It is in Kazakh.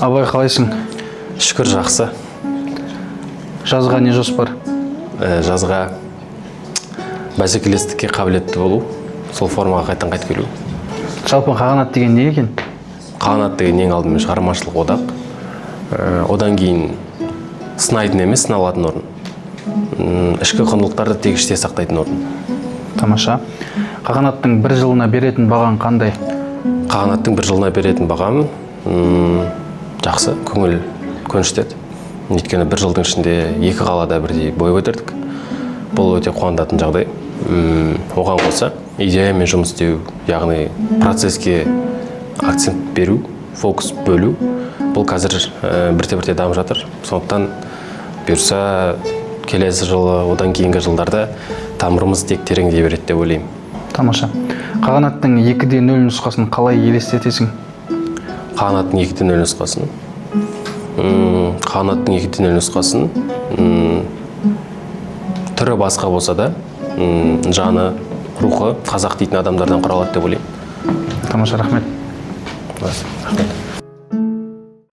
Абай, қалайсың? Шүкір, жақсы. Жазға не жоспар? Жазға бәсекелестікке қабілетті болу, сол формаға қайтып келу. Жалпы қағанат деген не екен? Қағанат деген ең алдымен шығармашылық одақ. Одан кейін сынайтын емес, сыналатын орын. Ішкі құндылықтарды тек іште сақтайтын орын. Тамаша. Қағанаттың бір жылына беретін бағаң қандай? Қағанаттың бір жылына беретін бағам жақсы, көңіл көншітеді. Өйткені бір жылдың ішінде екі қалада бірдей бой көтердік. Бұл өте қуантатын жағдай. Оған қоса идеямен жұмыс істеу, яғни процеске акцент беру, фокус бөлу. Бұл қазір бірте-бірте дамып жатыр. Сондықтан бұйырса келесі жылы, одан кейінгі жылдарда тамырымыз тек тереңдей береді деп ойлаймын. Тамаша. Қағанаттың 2:0 нұсқасын қалай елестетесің? Қағанаттың 2:0 нұсқасын. Қағанаттың 2:0 нұсқасын түрі басқа болса да, жаны, рухы қазақ дейтін адамдардан құралады деп ойлаймын. Тамаша, рахмет. Рахмет.